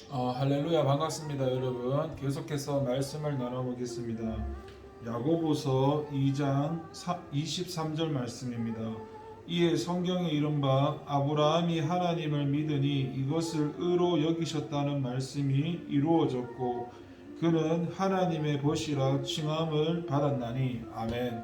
할렐루야, 반갑습니다. 여러분, 계속해서 말씀을 나눠보겠습니다. 야고보서 2장 23절 말씀입니다. 이에 성경에 이른바 아브라함이 하나님을 믿으니 이것을 의로 여기셨다는 말씀이 이루어졌고 그는 하나님의 벗이라 칭함을 받았나니. 아멘.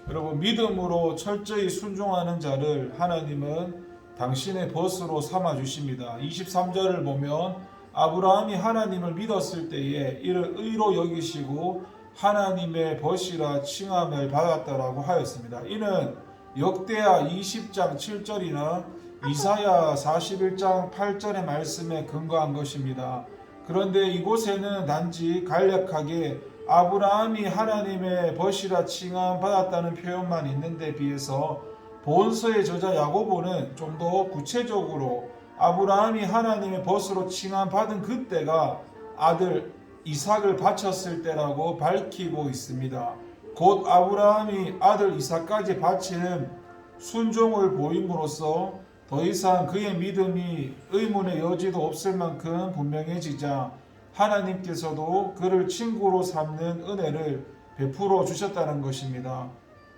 여러분, 믿음으로 철저히 순종하는 자를 하나님은 당신의 벗으로 삼아 주십니다. 23절을 보면 아브라함이 하나님을 믿었을 때에 이를 의로 여기시고 하나님의 벗이라 칭함을 받았다라고 하였습니다. 이는 역대하 20장 7절이나 이사야 41장 8절의 말씀에 근거한 것입니다. 그런데 이곳에는 단지 간략하게 아브라함이 하나님의 벗이라 칭함 받았다는 표현만 있는데 비해서 본서의 저자 야고보는 좀 더 구체적으로 아브라함이 하나님의 벗으로 칭함 받은 그때가 아들 이삭을 바쳤을 때라고 밝히고 있습니다. 곧 아브라함이 아들 이삭까지 바치는 순종을 보임으로써 더 이상 그의 믿음이 의문의 여지도 없을 만큼 분명해지자 하나님께서도 그를 친구로 삼는 은혜를 베풀어 주셨다는 것입니다.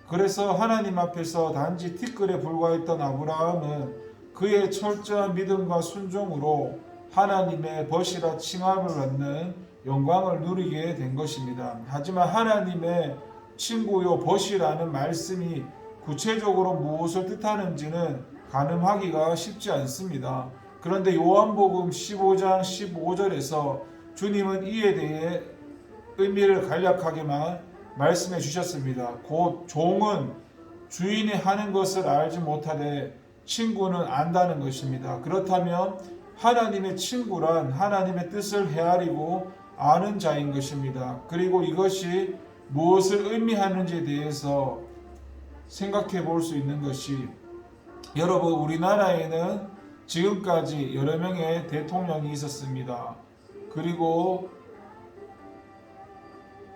그래서 하나님 앞에서 단지 티끌에 불과했던 아브라함은 그의 철저한 믿음과 순종으로 하나님의 벗이라 칭함을 받는 영광을 누리게 된 것입니다. 하지만 하나님의 친구요 벗이라는 말씀이 구체적으로 무엇을 뜻하는지는 가늠하기가 쉽지 않습니다. 그런데 요한복음 15장 15절에서 주님은 이에 대해 의미를 간략하게만 말씀해 주셨습니다. 곧 종은 주인이 하는 것을 알지 못하되 친구는 안다는 것입니다. 그렇다면 하나님의 친구란 하나님의 뜻을 헤아리고 아는 자인 것입니다. 그리고 이것이 무엇을 의미하는지에 대해서 생각해 볼 수 있는 것이, 여러분, 우리나라에는 지금까지 여러 명의 대통령이 있었습니다. 그리고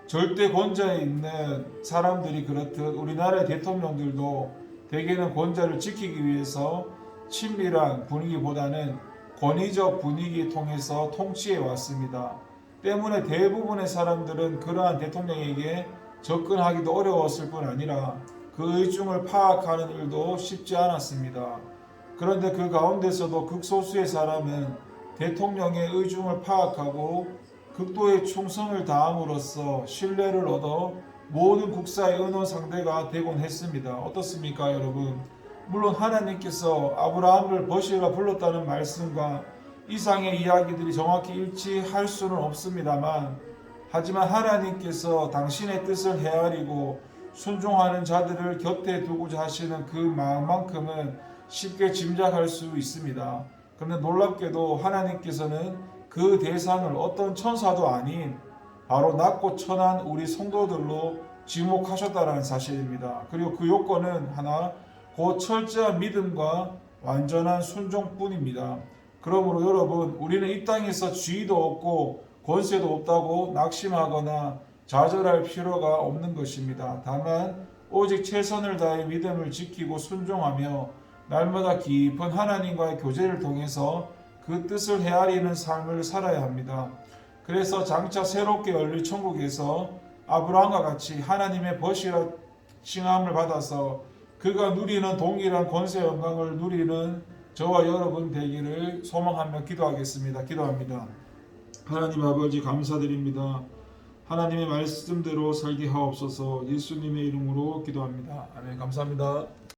절대 권좌에 있는 사람들이 그렇듯 우리나라의 대통령들도 대개는 권좌를 지키기 위해서 친밀한 분위기보다는 권위적 분위기 통해서 통치해 왔습니다. 때문에 대부분의 사람들은 그러한 대통령에게 접근하기도 어려웠을 뿐 아니라 그 의중을 파악하는 일도 쉽지 않았습니다. 그런데 그 가운데서도 극소수의 사람은 대통령의 의중을 파악하고 극도의 충성을 다함으로써 신뢰를 얻어 모든 국사의 언어 상대가 되곤 했습니다. 어떻습니까, 여러분? 물론 하나님께서 아브라함을 벗이라 불렀다는 말씀과 이상의 이야기들이 정확히 일치할 수는 없습니다만, 하지만 하나님께서 당신의 뜻을 헤아리고 순종하는 자들을 곁에 두고자 하시는 그 마음만큼은 쉽게 짐작할 수 있습니다. 그런데 놀랍게도 하나님께서는 그 대상을 어떤 천사도 아닌 바로 낮고 천한 우리 성도들로 지목하셨다는 사실입니다. 그리고 그 요건은 하나, 곧 철저한 믿음과 완전한 순종뿐입니다. 그러므로 여러분, 우리는 이 땅에서 지위도 없고 권세도 없다고 낙심하거나 좌절할 필요가 없는 것입니다. 다만 오직 최선을 다해 믿음을 지키고 순종하며 날마다 깊은 하나님과의 교제를 통해서 그 뜻을 헤아리는 삶을 살아야 합니다. 그래서 장차 새롭게 열릴 천국에서 아브라함과 같이 하나님의 벗이라 칭함을 받아서 그가 누리는 동일한 권세 영광을 누리는 저와 여러분 되기를 소망하며 기도하겠습니다. 기도합니다. 하나님 아버지, 감사드립니다. 하나님의 말씀대로 살게 하옵소서. 예수님의 이름으로 기도합니다. 아멘. 감사합니다.